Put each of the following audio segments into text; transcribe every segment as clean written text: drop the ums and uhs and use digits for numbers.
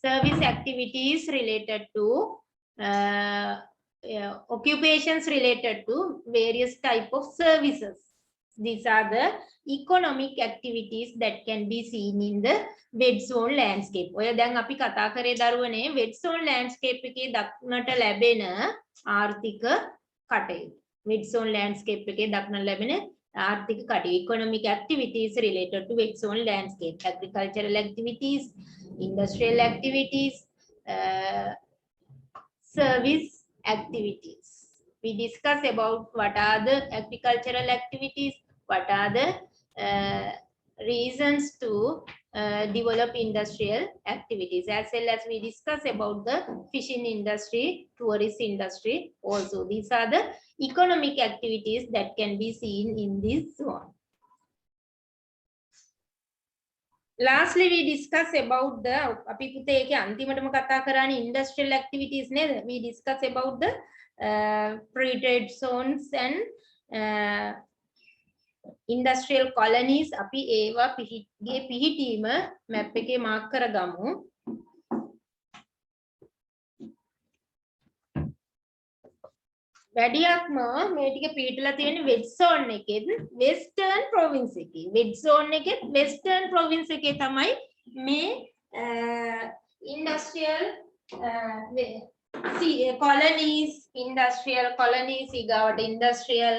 service activities related to occupations related to various type of services. These are the economic activities that can be seen in the wet zone landscape. ඔය දැන් අපි කතා කරේ දරුවනේ wet zone landscape එකේ දක්නට ලැබෙන ආර්ථික කටයුතු. Wet zone landscape එකේ දක්නට ලැබෙන ආර්ථික කටයුතු. Economic activities related to wet zone landscape. Agricultural activities, industrial activities, service activities. We discuss about what are the agricultural activities, what are the reasons to develop industrial activities, as well as we discuss about the fishing industry, tourist industry also. These are the economic activities that can be seen in this zone. Lastly, we discuss about the අපි පුතේ ඒකේ අන්තිමටම කතා කරන්නේ industrial activities නේද? We discuss about the free trade zones and industrial colonies. අපි ඒවා පිහිටීම map එකේ mark කරගමු. වැඩියක්ම මේ ටික පිටලා තියෙන wet zone එකෙන් western province එකේ. wet zone එකේ western province එකේ තමයි මේ industrial colonies, industrial colonies, ඊගාවට industrial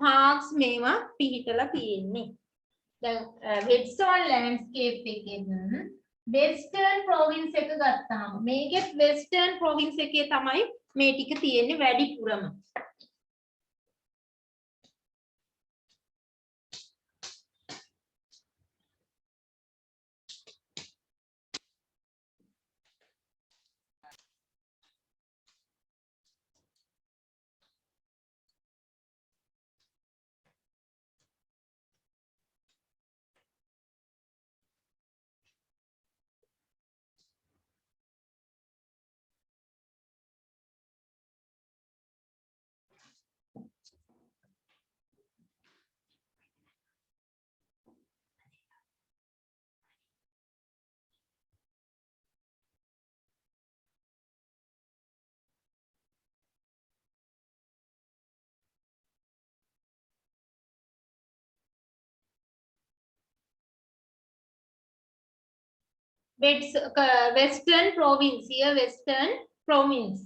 parks මේවා පිහිටලා තියෙන්නේ. දැන් wet zone landscape එකෙන් western province එක ගත්තාම මේකේ western province එකේ තමයි මේ ටික තියෙන්නේ වැඩිපුරම. Western province here, western province.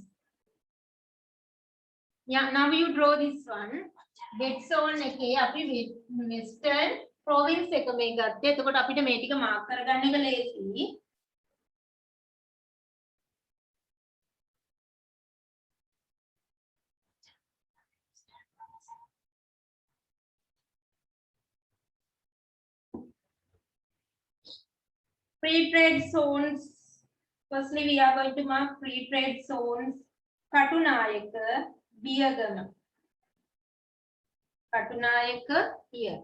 Yeah, now you draw this one. Wet zone එකේ අපි western province එක මේ ගත්තේ. එතකොට අපිට මේ ටික මාක් කරගන්න එක ලේසියි. Free trade zones. Firstly, we are going to mark free trade zones. Katunayaka, Biyagama. Katunayaka here.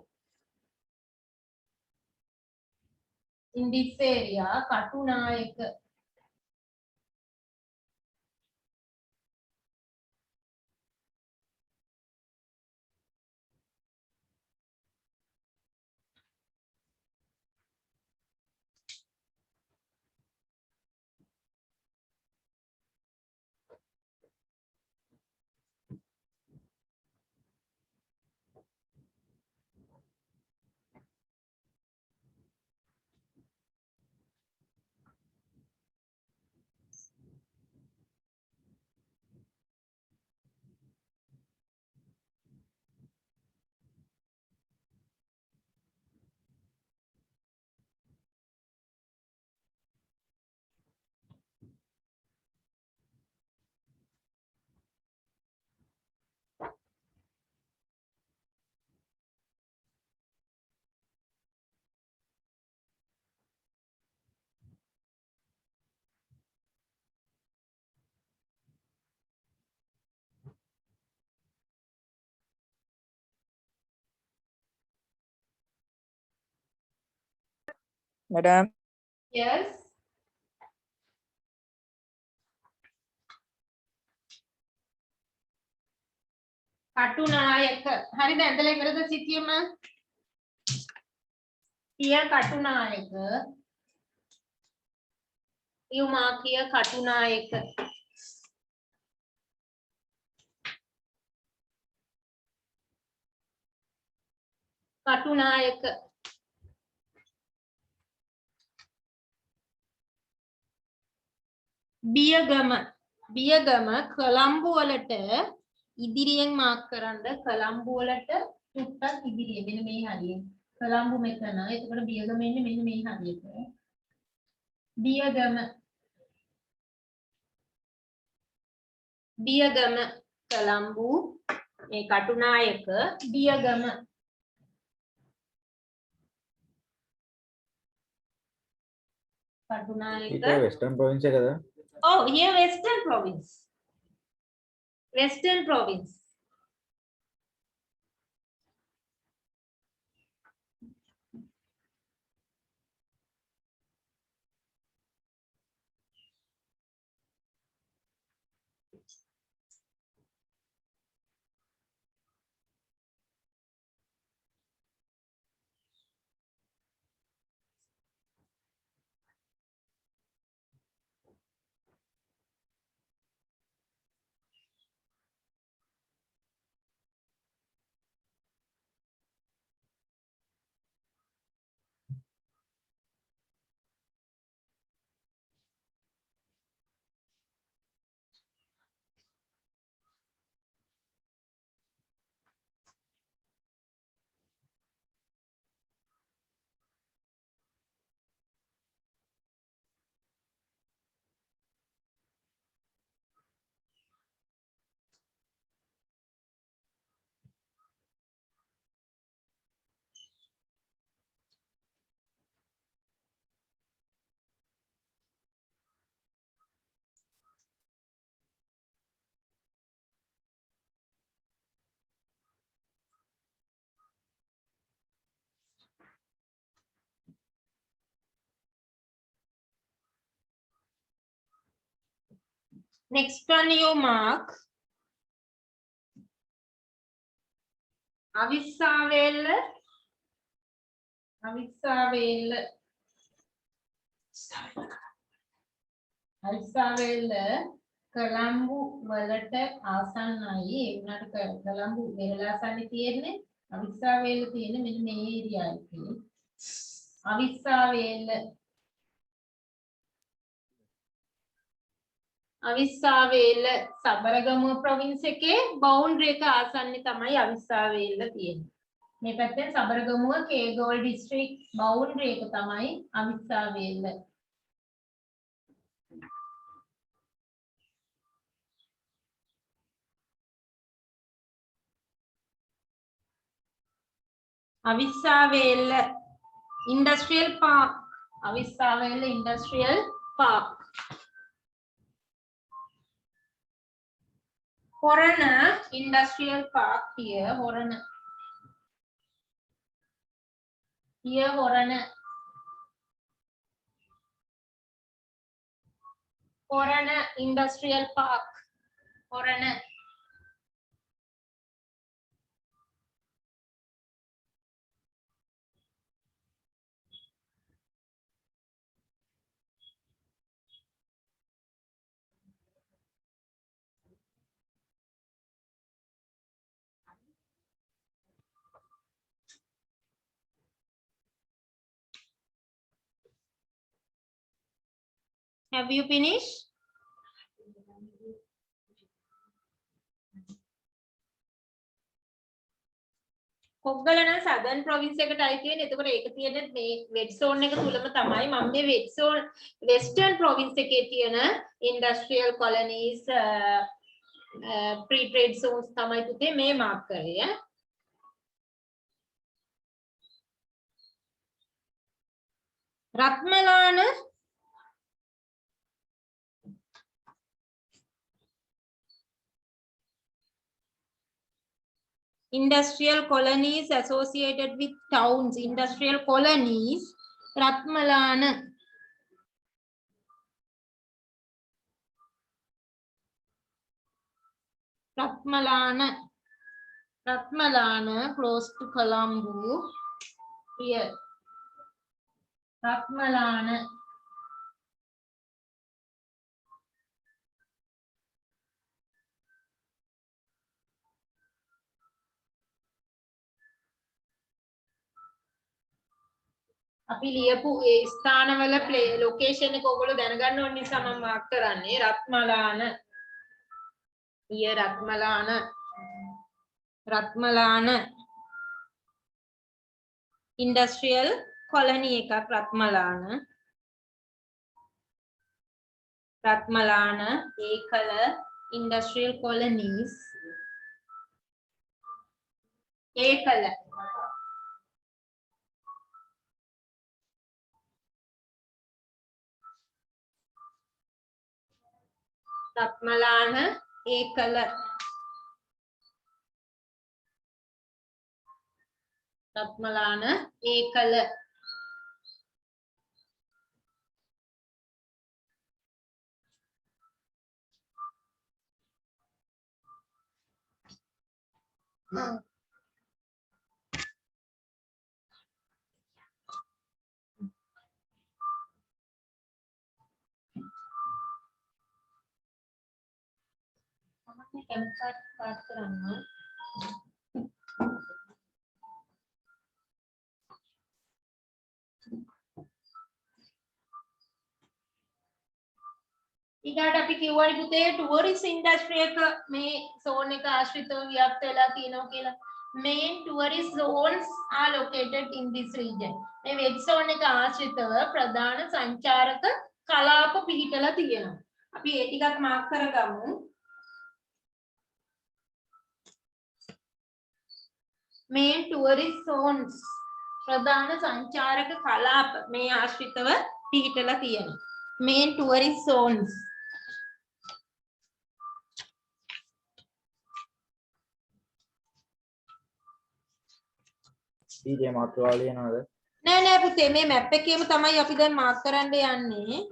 In this area, Katunayaka. Madam. Yes. Katunayaka. හරිද ඇඳලා ඉවරද සිටියම? Here Katunayaka. You mark here Katunayaka. Katunayaka. Biyagama. Biyagama Colombo වලට ඉදිරියෙන් mark කරන්න කොළඹ වලට චුට්ටක් ඉදිරිය මෙන්න මේ හරිය. කොළඹ මෙතන. එතකොට බියගම එන්නේ මෙන්න මේ හරියට. බියගම බියගම කොළඹ මේ කටුනායක බියගම කටුනායක Western province එකද? Oh, here Western province. Western province. Next one you mark Avissawella Avissawella Colombo වලට ආසන්නයි ඒ වුණාට කොළඹ වෙරළාසන්නේ තියෙන්නේ අවිස්සාවේල තියෙන්නේ මෙන්න මේ ඒරියා එකේ අවිස්සාවේල සබරගමුව ප්‍රොවින්ස් එකේ බවුන්ඩරි එක ආසන්නේ තමයි අවිස්සාවේල තියෙන්නේ මේ පැත්තෙන් සබරගමුව කේගෝල් දිස්ත්‍රික් බවුන්ඩරි එක තමයි අවිස්සාවේල Avissawella Industrial Park. Avissawella Industrial Park. Horana Industrial Park here. Horana. Here Horana. Horana Industrial Park. Horana. Have you finished? කොග්ගලන සදර්න් ප්‍රොවින්ස් එකට අයිති වෙන. එතකොට ඒක තියෙන්නේ මේ වෙට් සෝන් එක තුලම තමයි. මම මේ වෙට් සෝන් වෙස්ටර්න් ප්‍රොවින්ස් එකේ තියෙන ඉන්ඩස්ට්‍රියල් කොලනීස් ප්‍රී ට්‍රේඩ් zones තමයි පුතේ මේ මාක් කරේ. Ratmalana industrial colonies associated with towns, industrial colonies, Ratmalana. Ratmalana, close to Colombo. Here. Ratmalana. අපි ලියපු ඒ ස්ථානවල ලොකේෂන් එක ඔයගොල්ලෝ දැනගන්න ඕන නිසා මම මාක් කරන්නේ රත්මලාන. ඊය රත්මලාන ඉන්ඩස්ට්‍රියල් කොලනි එකක් රත්මලාන ඒකල ඉන්ඩස්ට්‍රියල් කොලනීස් ඒකල රත්මලාන ඒකල රත්මලාන ඒකල පාස් කරන්න ඊගාට අපි කිව්වනේ පුතේ ටුවරිස්ට් ඉන්ඩස්ට්‍රි එක මේ zone එක ආශ්‍රිතව ව්‍යාප්ත වෙලා තියෙනවා කියලා. main tourist zones are located in this region. මේ වෙබ් zone එක ආශ්‍රිතව ප්‍රධාන සංචාරක කලාප පිහිටලා තියෙනවා. අපි ඒ ටිකක් මාක් කරගමු. main tourist zones ප්‍රධාන සංචාරක කලාප මේ ආශ්‍රිතව පිහිටලා තියෙනවා. main tourist zones ඊයේ මාතෘකාව ලියනවද? නෑ පුතේ මේ මැප් එකේම තමයි අපි දැන් මාක් කරන්න යන්නේ.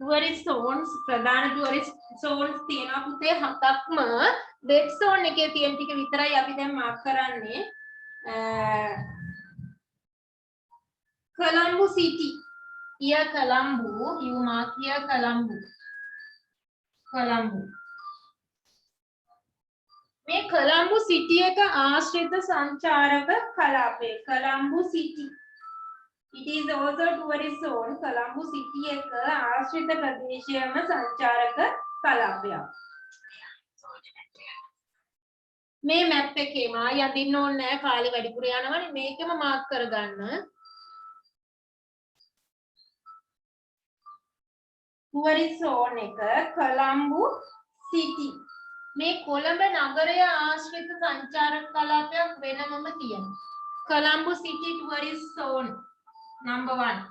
tourist zones ප්‍රධාන tourist zones තියෙනවා පුතේ හතක්ම red zone එකේ තියෙන ටික විතරයි අපි දැන් මාක් කරන්නේ. Colombo city. Here Colombo, you mark here Colombo. මේ Colombo city එක ආශ්‍රිත සංචාරක කලාපය. Colombo city. It is also tourist zone. Colombo city එක ආශ්‍රිත ප්‍රදේශයම සංචාරක කලාපයක්. මේ මැප් එකේම යදින්න ඕනේ නැහැ කාලේ වැඩිපුර යනවනේ මේකෙම මාක් කරගන්න. tourist zone එක Colombo city. මේ කොළඹ නගරය ආශ්‍රිත සංචාරක කලාපයක් වෙනමම තියෙනවා. Colombo city tourist zone number 1.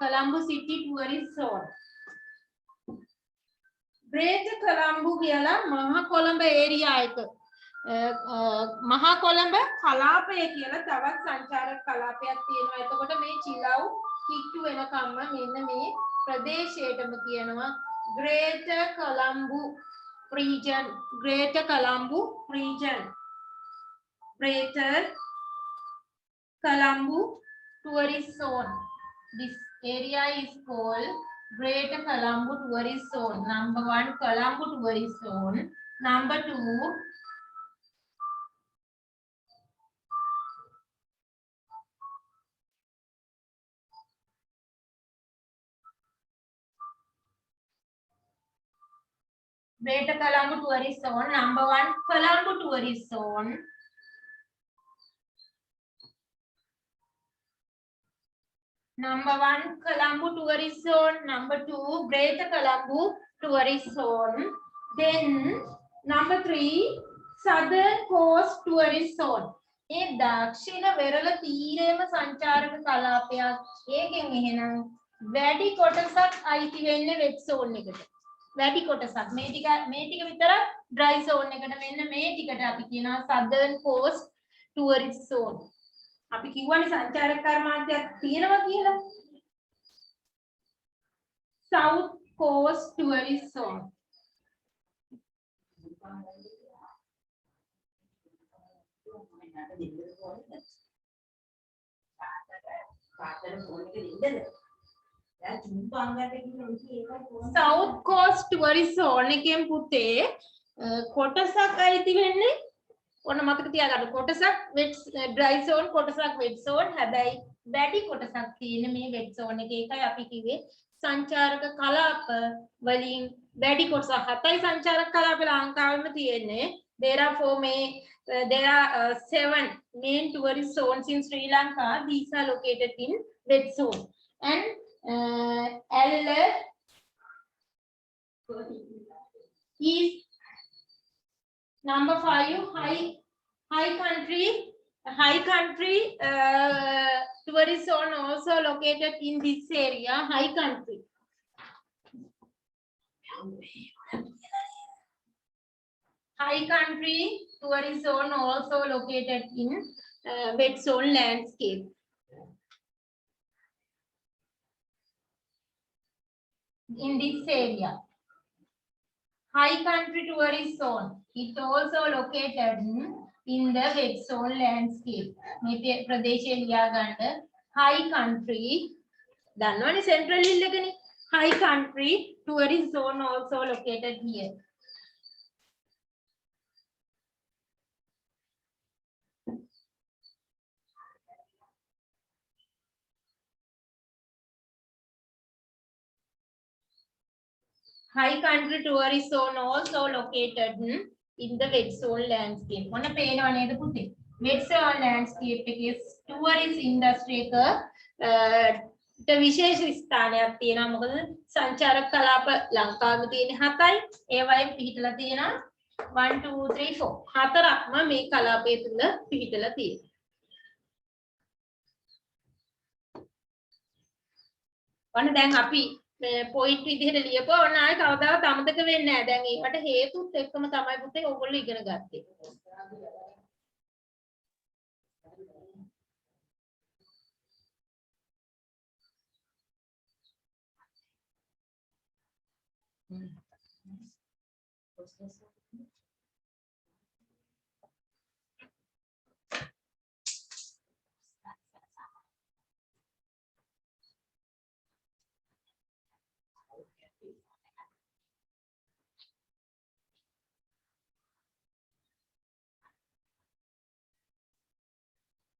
Colombo city tourist zone. Greater Colombo කියලා මහා කොළඹ ඒරියා එක. මහා කොළඹ කලාපය කියලා තවත් සංචාරක කලාපයක් තියෙනවා. එතකොට මේ චිලව් කිට්ටු වෙනකම්ම මෙන්න මේ ප්‍රදේශයටම කියනවා Greater Colombo region. Greater Colombo region. Greater Colombo tourist zone. This area is called Greater Colombo tourist zone. Number 1 Colombo tourist zone. Number 2 Greater Colombo tourist zone. Number 1 Colombo tourist zone. Number 1 Colombo tourist zone. Number 2 Greater Colombo tourist zone. Then number 3 Southern Coast tourist zone. ඒ දක්ෂිණ වෙරළ තීරයේම සංචාරක කලාපයක්. ඒකෙන් එහෙනම් වැඩි කොටසක් අයිති වෙන්නේ web zone එකට. වැඩි කොටසක් මේ ටික විතරක් dry zone එකට මෙන්න මේ ටිකට අපි කියනවා southern coast tourist zone. අපි කිව්වනේ සංචාරක කර්මාන්තයක් තියෙනවා කියලා. south coast tourist zone. South Coast tourist zone එකෙන් පුතේ කොටසක් අයිති වෙන්නේ ඔන්න මතක තියාගන්න කොටසක් wet dry zone කොටසක් wet zone හැබැයි වැඩි කොටසක් තියෙන මේ wet zone එකේ එකයි අපි කිව්වේ සංචාරක කලාප වලින් වැඩි කොටසක් 7යි සංචාරක කලාප ලංකාවෙම තියෙන්නේ there are 7 main tourist zones in Sri Lanka. These are located in wet zone and is number 5 high country tourist zone also located in this area. High country tourist zone also located in wet zone landscape. In this area, high country tourist zone, it also located in the wet zone landscape. මේ ප්‍රදේශය ලියා ගන්න high country දන්නවනේ central hill එකනේ high country tourist zone also located here. High country tourist zone also located in the wet zone landscape. මොන පේනව නේද පුතේ? wet zone landscape එකේ tourist industry එක විශේෂ ස්ථානයක් තියෙනවා. මොකද සංචාරක කලාප ලංකාවේ තියෙන 7යි. ඒවයින් පිහිටලා තියෙනවා 1 2 3 4. හතරක්ම මේ කලාපය තුල පිහිටලා තියෙනවා. ඔන්න දැන් අපි පොයින්ට් විදිහට ලියපුවා ඕන ආයේ කවදාවත් අමතක වෙන්නේ නැහැ. දැන් ඒකට හේතුත් එක්කම තමයි පුතේ ඕගොල්ලෝ ඉගෙන ගත්තේ.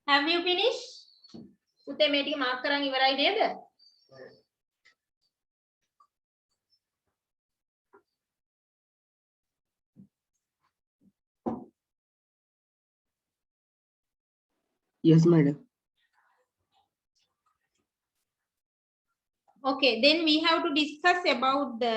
Have you finished? පුතේ මේ ටික මාක් කරන් ඉවරයි නේද? Yes, madam. Okay, then we have to discuss about the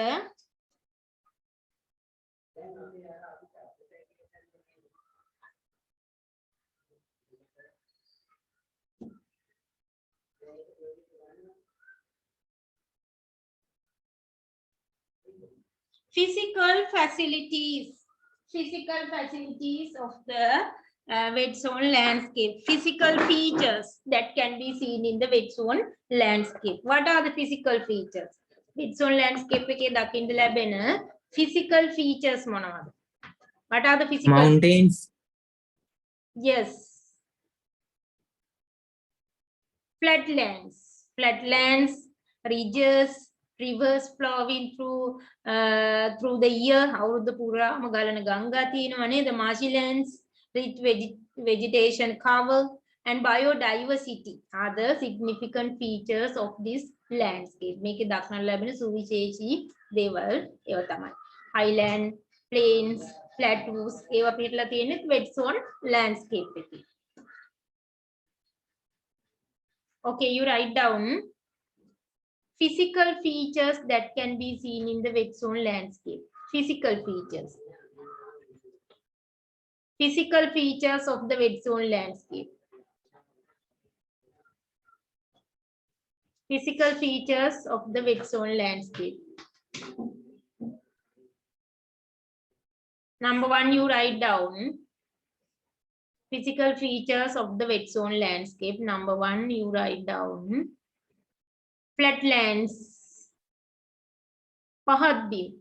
physical facilities of the wet zone landscape. Physical features that can be seen in the wet zone landscape. What are the physical features? Wet zone landscape එකේ දකින්න ලැබෙන physical features මොනවද? What are the physical Mountains. Yes. Flatlands, ridges, rivers flowing through the year. අවුරුද්ද පුරාම ගලන ගංගා තියෙනවා නේද? Marshlands, rich vegetation cover and biodiversity are the significant features of this landscape. මේකේ දක්නට ලැබෙන සුවිශේෂී දේවල් ඒවා තමයි. Highland, plains, plateaus ඒවා පිටලා තියෙන wet zone landscape එකේ. Okay, you write down physical features that can be seen in the wet zone landscape. Physical features of the wet zone landscape. Physical features of the wet zone landscape. Number 1, you write down physical features of the wet zone landscape. Number 1, you write down flatlands, පහත් බිම්,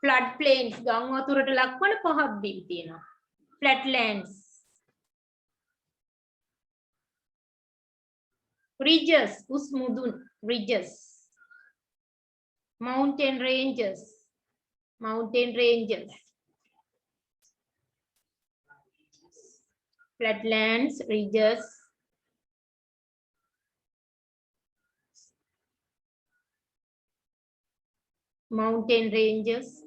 flood plains, ගම් වතුරට ලක්වන පහත් බිම් තියෙනවා. Flatlands, ridges, උස් මුදුන්, ridges, Mountain ranges. Mountain ranges. Flatlands, ridges. Mountain ranges.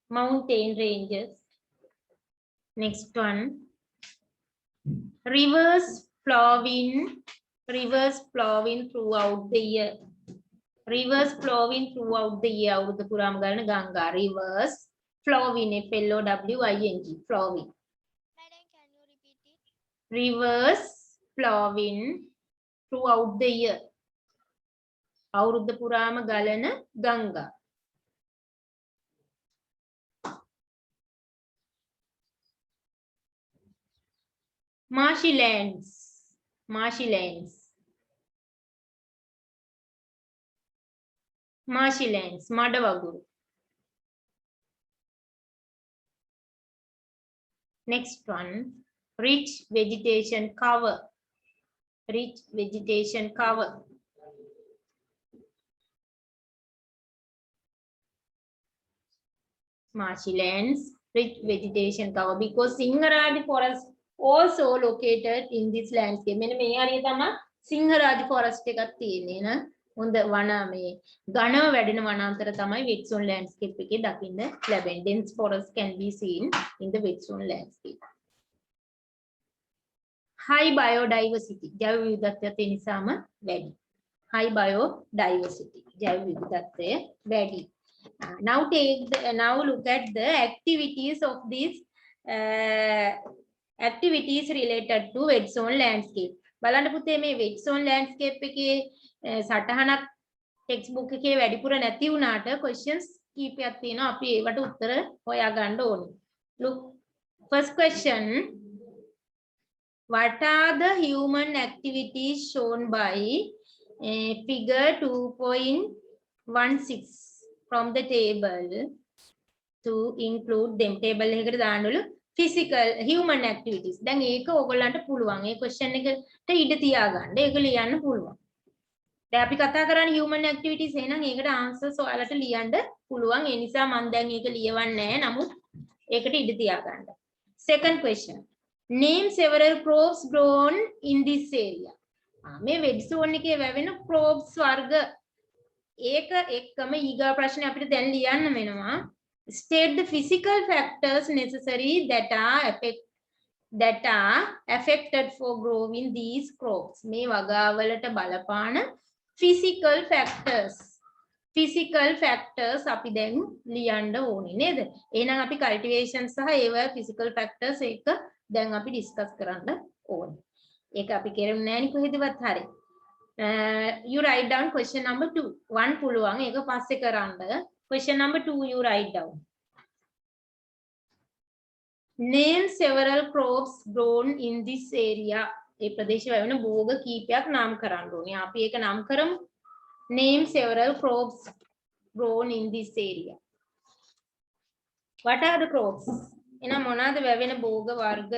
Mountain ranges. Next one. Rivers flowing throughout the year. Rivers flowing throughout the year. අවුරුද්ද පුරාම ගලන ගංගා. Rivers flowing, Flowing, flowing. Madam, can you repeat it? Rivers flowing throughout the year. අවුරුද්ද පුරාම ගලන ගංගා. Marshy lands. Marshy lands. Marshy lands. Madavaguru. Next one. Rich vegetation cover. Rich vegetation cover. Marshy lands. Rich vegetation cover. Because Sinharadi forest also located in this landscape. මෙන්න මේ හරිය තමයි Sinharaja forest එකක් තියෙන්නේ න. හොඳ වන මේ ඝනව වැඩෙන වනාන්තර තමයි wet zone landscape එකේ දකින්න ලැබෙන්නේ. Dense forest can be seen in the wet zone landscape. High biodiversity. ජෛව විවිධත්වය ඒ නිසාම වැඩි. High biodiversity. ජෛව විවිධත්වය වැඩි. Now look at the activities of these activities related to wet zone landscape. බලන්න පුතේ මේ wet zone landscape එකේ සටහනක් textbook එකේ වැඩිපුර නැති වුණාට questions කීපයක් තියෙනවා. අපි ඒවට උත්තර හොයා ගන්න ඕනේ. Look, first question. What are the human activities shown by figure 2.16 from the table to include them? Table එකකට දාන්නලු physical human activities. දැන් ඒක ඕගොල්ලන්ට පුළුවන්. ඒ question එකට ඉඩ තියාගන්න. ඒක ලියන්න පුළුවන්. දැන් අපි කතා කරන්නේ human activities එහෙනම් ඒකට answers ඔයාලට ලියන්න පුළුවන්. ඒ නිසා මම දැන් ඒක ලියවන්නේ නැහැ. නමුත් ඒකට ඉඩ තියාගන්න. Second question. Name several crops grown in this area. මේ wet zone එකේ වැවෙන crops වර්ග ඒක එක්කම ඊගා ප්‍රශ්නේ අපිට දැන් ලියන්න වෙනවා. State the physical factors necessary that are affected for growing these crops. මේ වගාවලට බලපාන physical factors. Physical factors අපි දැන් ලියන්න ඕනේ නේද? එහෙනම් අපි cultivation සහ ඒවා physical factors එක දැන් අපි discuss කරන්න ඕනේ. ඒක අපි කරන්නේ නැහැ නේ කොහෙදවත් හරි. You write down question number 2. 1 පුළුවන් ඒක පස්සේ කරන්න. Question number 2 you write down. Name several crops grown in this area. ඒ ප්‍රදේශයේ වෙන භෝග කීපයක් නම් කරන්න ඕනේ. අපි ඒක නම් කරමු. Name several crops grown in this area. What are the crops? එහෙනම් මොනවාද වැවෙන භෝග වර්ග?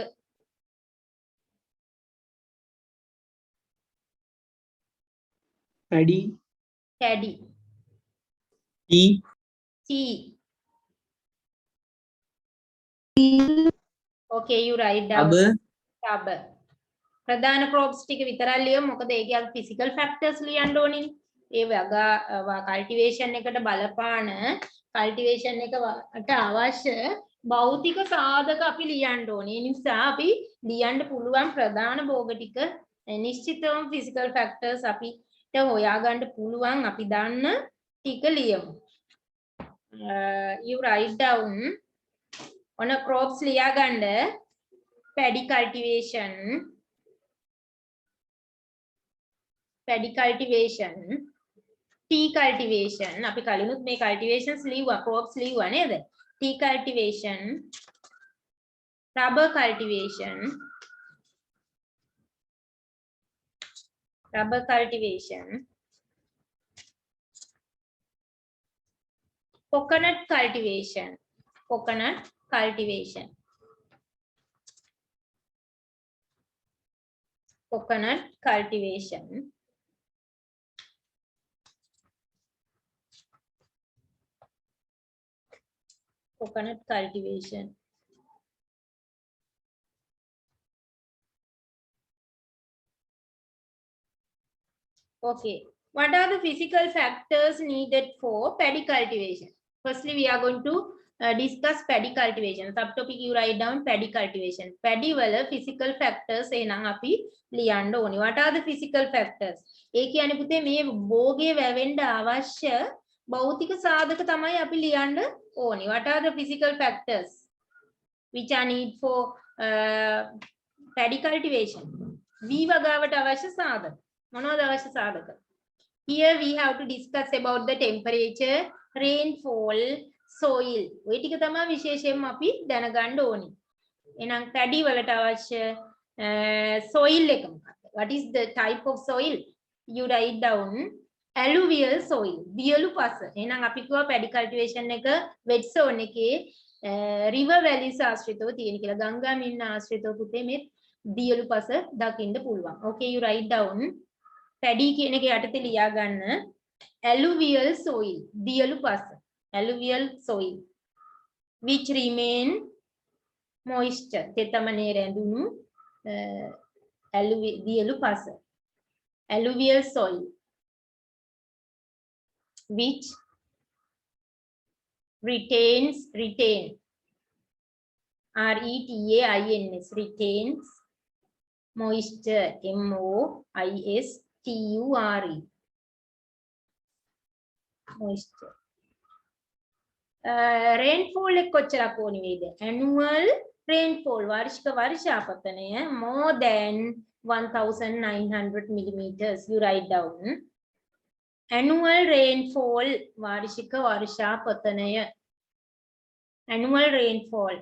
Paddy, Paddy. tea, Tea. Okay, you write down. rubber, Rubber. ප්‍රධාන crops ටික විතරක් ලියමු. මොකද ඒකේ අපි physical factors ලියන්න ඕනේ. ඒ වගා cultivation එකට බලපාන cultivation එකට අවශ්‍ය භෞතික සාධක අපි ලියන්න ඕනේ. ඒ නිසා අපි ලියන්න පුළුවන් ප්‍රධාන භෝග ටික නිශ්චිතවම physical factors අපිට හොයාගන්න පුළුවන්. අපි දන්න ටික ලියමු. You write down on a crops ලියාගන්න paddy cultivation, tea cultivation. අපි කලිනුත් මේ cultivations ලියුවා, crops ලියුවා නේද? Tea cultivation, rubber cultivation, coconut cultivation, coconut cultivation. Okay, what are the physical factors needed for paddy cultivation? Firstly, we are going to discuss paddy cultivation. Subtopic you write down paddy cultivation. Paddy wala physical factors එනං අපි ලියන්න ඕනේ. What are the physical factors? ඒ කියන්නේ පුතේ මේ භෝගේ වැවෙන්න අවශ්‍ය භෞතික සාධක තමයි අපි ලියන්න ඕනේ. What are the physical factors which are need for paddy cultivation? වී වගාවට අවශ්‍ය සාධක. මොනවද අවශ්‍ය සාධක? Here we have to discuss about the temperature, rainfall, soil. ඔය ටික තමයි විශේෂයෙන්ම අපි දැනගන්න ඕනේ. එහෙනම් paddy වලට අවශ්‍ය soil එක මොකක්ද? What is the type of soil? You write down alluvial soil. දියලු පස. එහෙනම් අපි කිව්වා paddy cultivation එක wet zone එකේ river valleys ආශ්‍රිතව තියෙන කියලා. ගංගා මින්න ආශ්‍රිතව පුතේ මේ දියලු පස දකින්න පුළුවන්. Okay, you write down paddy කියන එක යටතේ ලියා ගන්න alluvial soil. දියලු පස. Alluvial soil which remain moisture. තෙතමනේ රැඳුණු දියලු පස. Alluvial soil which retain RETAINS retains moisture MOISTURE moisture. Rainfall එක කොච්චරක් ඕනි වේද? Annual rainfall වාර්ෂික වර්ෂාපතනය more than 1900 millimeters. You write down annual rainfall වාර්ෂික වර්ෂාපතනය. Annual rainfall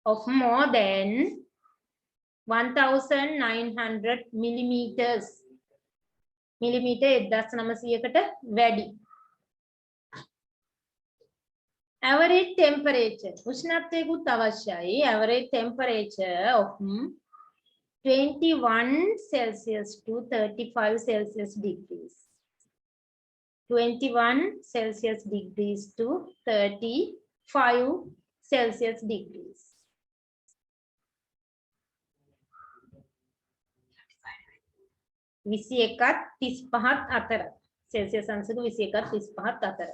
of more than 1900 millimeters. Millimeter 1900කට වැඩි. Average temperature උෂ්ණත්වයකුත් අවශ්‍යයි. Average temperature of 21 Celsius to 35 Celsius degrees. 21 Celsius degrees to 35 Celsius degrees. විසි එකත් 35ත් අතර. Celsius අංශක 21ත් 35ත් අතර.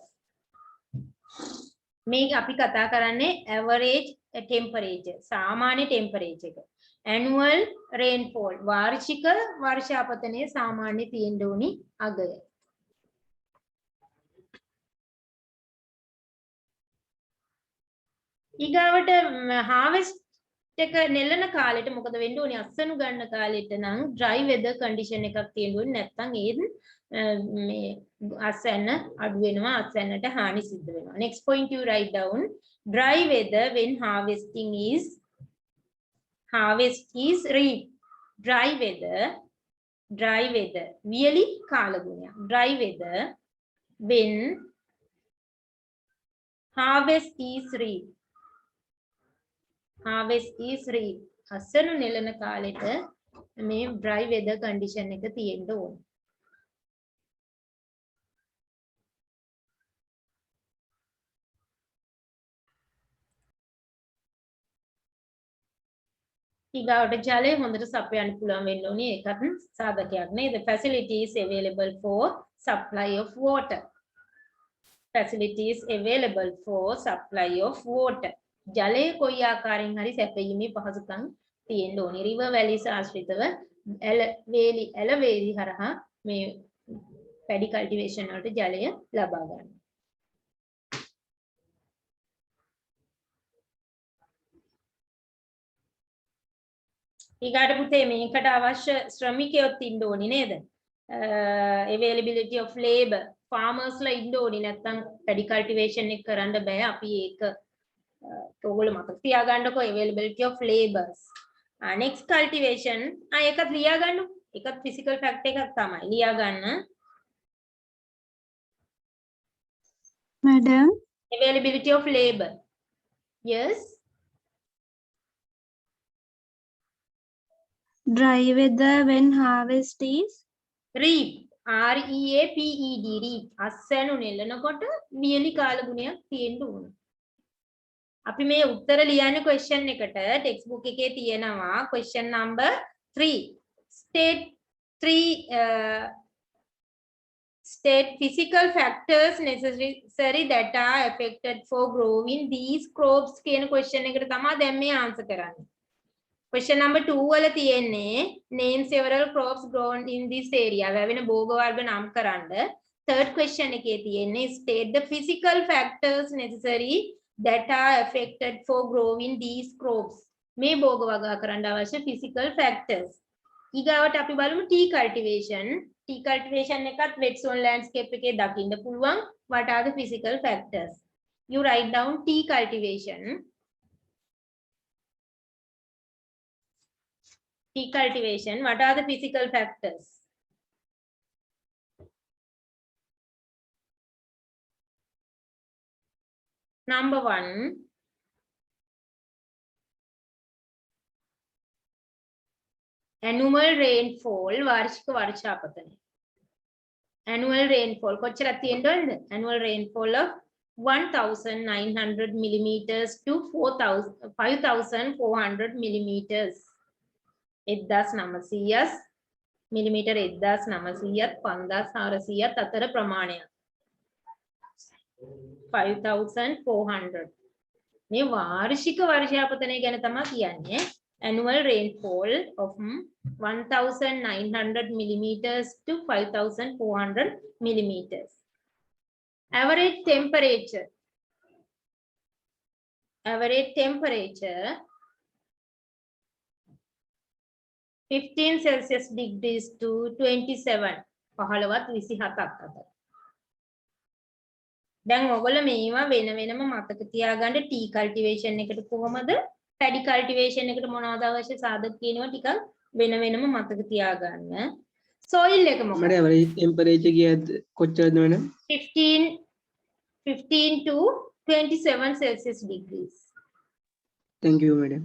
මේක අපි කතා කරන්නේ average temperature. සාමාන්‍ය temperature එක. Annual rainfall වාර්ෂික වර්ෂාපතනයේ සාමාන්‍ය තියෙන්න ඕනි අගය. ඊගාවට harvest එක නෙලන කාලෙට මොකද වෙන්න ඕනේ? අස්සනු ගන්න කාලෙට නම් dry weather condition එකක් තියෙන්න ඕනේ. නැත්නම් ඒ මේ අස්සන්න අඩු වෙනවා, අස්සන්නට හානි සිද්ධ වෙනවා. Next point you write down dry weather when harvest is reap. Dry weather really කාලගුණයක්. Dry weather when harvest is reap. අස්සනු නෙලන කාලෙට මේ dry weather condition එක තියෙන්න ඕනේ. ඊගාවට ජලය හොඳට සපයන්න පුළුවන් වෙන්න ඕනේ. ඒකත් සාධකයක් නේද? Facilities available for supply of water. Facilities available for supply of water. ජලය කොයි ආකාරයෙන් හරි සැපයීමේ පහසුකම් තියෙන්න ඕනේ. river valleys ආශ්‍රිතව ඇලවේලි හරහා මේ paddy cultivation වලට ජලය ලබා ගන්න. ඊගාට පුතේ මේකට අවශ්‍ය ශ්‍රමිකයොත් ඉන්න ඕනේ නේද? Availability of labor. farmers ලා ඉන්න ඕනේ. නැත්නම් paddy cultivation එක කරන්න බෑ. අපි ඒක ඔයගොල්ලෝ මතක තියාගන්නකෝ availability of labors. next cultivation ඒකත් ලියා ගන්න. ඒකත් physical fact එකක් තමයි. ලියා ගන්න. Madam, availability of labor. Yes. dry weather when harvest is Reap. REAPED reap අස්සැනු නෙලනකොට වියලි කාල ගුණයක් තියෙන්න ඕන. අපි මේ උත්තර ලියන්නේ question එකට text book එකේ තියෙනවා question number 3 state 3 state physical factors necessary that are affected for growing these crops කියන question එකට තමයි දැන් මේ answer කරන්නේ. Question number 2 වල තියෙන්නේ name several crops grown in this area. වැවෙන භෝග වර්ග නම් කරන්න. Third question එකේ තියෙන්නේ state the physical factors necessary that are affected for growing these crops. මේ භෝග වර්ග කරන්න අවශ්‍ය physical factors. ඊගාවට අපි බලමු tea cultivation. Tea cultivation එකත් wet zone landscape එකේ දකින්න පුළුවන්. What are the physical factors? You write down tea cultivation. Tea cultivation, what are the physical factors? Number 1, annual rainfall, වාර්ෂික වර්ෂාපතනය. Annual rainfall, කොච්චරක් තියෙන්න ඕනද? Annual rainfall of 1900 millimeters to 5400 millimeters. 1900 millimetre 1900ත් 5400ත් අතර ප්‍රමාණයක් 5400 මේ වාර්ෂික වර්ෂාපතනය ගැන තමයි කියන්නේ annual rainfall of 1900 millimeters to 5400 millimeters. Average temperature 15 Celsius degrees to 27 15වත් 27ක් අතර. දැන් ඔයගොල්ලෝ මේවා වෙන වෙනම මතක තියාගන්න tea cultivation එකට කොහමද paddy cultivation එකට මොනවද අවශ්‍ය සාධක කියනවා ටිකක් වෙන වෙනම මතක තියාගන්න. soil එක මොකක්ද? මට average temperature කියද්ද කොච්චරද වෙන? 15 to 27 Celsius degrees. Thank you madam.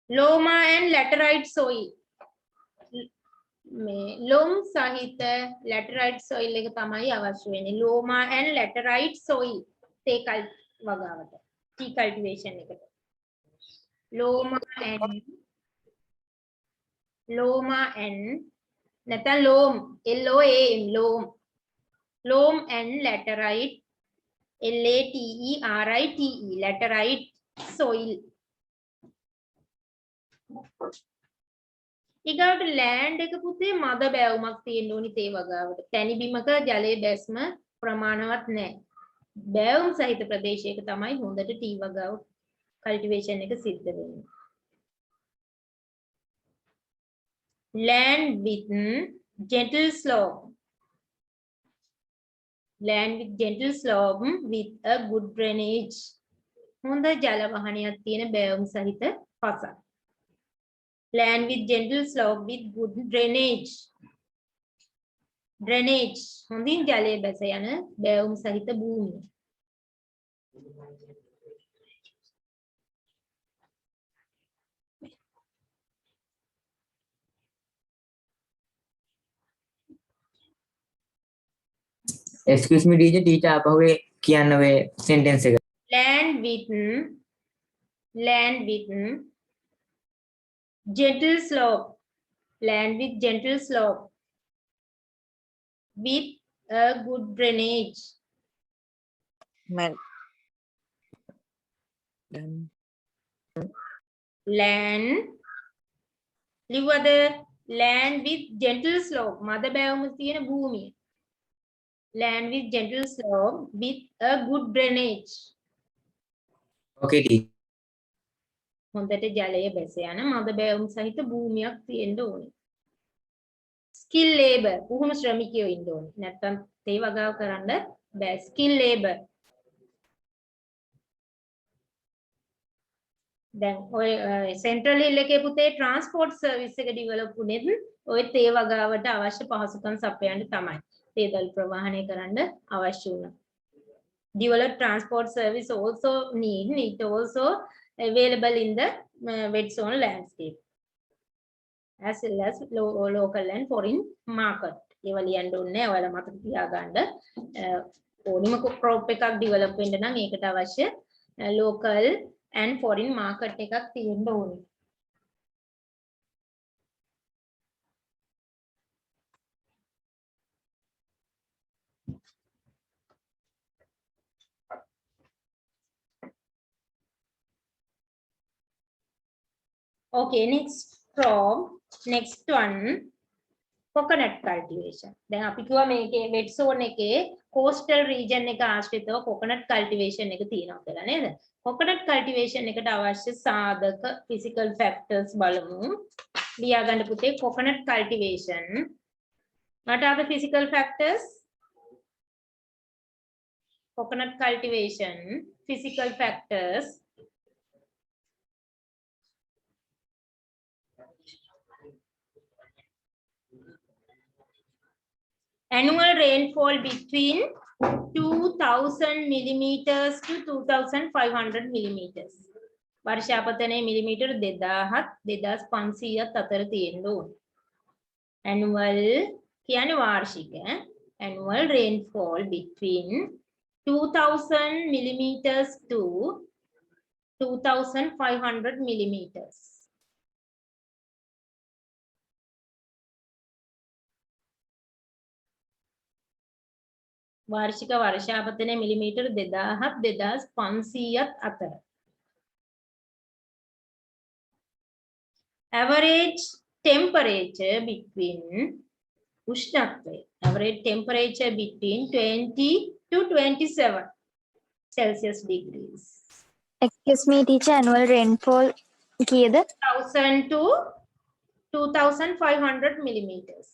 Loma and laterite soil. මේ loam සහිත laterite soil එක තමයි අවශ්‍ය වෙන්නේ. Loma and laterite soil. තේ වගාවට. tea cultivation එකට. Loma and නැත්නම් loam LOAM loam and laterite LATERITE laterite soil. ඊගාට land එක පුතේ මද බැවුමක් තියෙන්න ඕනි තේ වගාවට. තැනි බිමක ජලයේ බැස්ම ප්‍රමාණවත් නැහැ. බැවුම් සහිත ප්‍රදේශයක තමයි හොඳට ටී වගාව කල්ටිවේෂන් එක සිද්ධ වෙන්නේ. Land with gentle slope. Land with gentle slope with a good drainage. හොඳ ජල වහනයක් තියෙන බැවුම් සහිත පසක්. Land with gentle slope with good drainage. Drainage හොඳින් ජලය බැස යන බැවුම් සහිත භූමිය. Excuse me teacher අපහුවේ කියන්න ඔය sentence එක. Land with gentle slope. Land with gentle slope with a good drainage. Land land with gentle slope. මද බැවුම තියෙන භූමිය. Land with gentle slope with a good drainage. Okay teacher. හොඳට ජලය බැස යන මද බැවුම් සහිත භූමියක් තියෙන්න ඕනේ. Skill labor පුහුණු ශ්‍රමිකයෝ ඉන්න ඕනේ. නැත්තම් තේ වගාව කරන්න බෑ. Skill labor. දැන් ඔය සෙන්ට්‍රල් හිල් එකේ පුතේ ට්‍රාන්ස්පෝර්ට් සර්විස් එක ඩෙවලොප් වුණෙත් ඔය තේ වගාවට අවශ්‍ය පහසුකම් සපයන්න තමයි. තේදල් ප්‍රවාහනය කරන්න අවශ්‍ය වුණා. Develop transport service also need it also available in the wet zone landscape as well as local and foreign market. ඒවා ලියන්න ඕනේ නැහැ. ඔයාලා මතක තියාගන්න. ඕනිම crop එකක් develop වෙන්න නම් ඒකට අවශ්‍ය local and foreign market එකක් තියෙන්න ඕනේ. Okay, next one, coconut cultivation. දැන් අපි කිව්වා මේකේ wet zone එකේ coastal region එක ආශ්‍රිතව coconut cultivation එක තියෙනවා කියලා නේද? coconut cultivation එකට අවශ්‍ය සාධක physical factors බලමු. ලියා ගන්න පුතේ coconut cultivation. What are the physical factors? Coconut cultivation, physical factors. Annual rainfall between 2000 millimeters to 2500 millimeters. वर्षापतने millimetre 2000-2500 අතර තියෙන්න ඕන. Annual කියන්නේ වාර්ෂික. Annual rainfall between 2000 millimeters to 2500 millimeters. वार्षिक वर्षापतने मिलीमीटर 2000-2500 අතර. Average temperature between उष्णत्व average temperature between 20 to 27 Celsius degrees. Excuse me, teacher. Annual rainfall kiyada? 1000 to 2500 millimeters.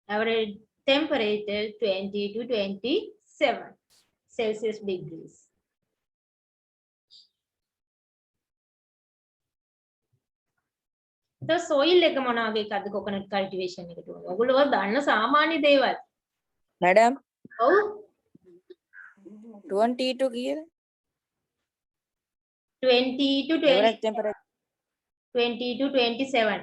Average temperature 20 to 27 Celsius degrees. The soil එක මොනවා වගේ එකක්ද coconut cultivation එකට උනේ? ඔයගොල්ලෝ දන්න සාමාන්‍ය දේවල්. मैडम ඔව් 22 की 20 to 20 एवरेज टेम्परेचर 20 to 27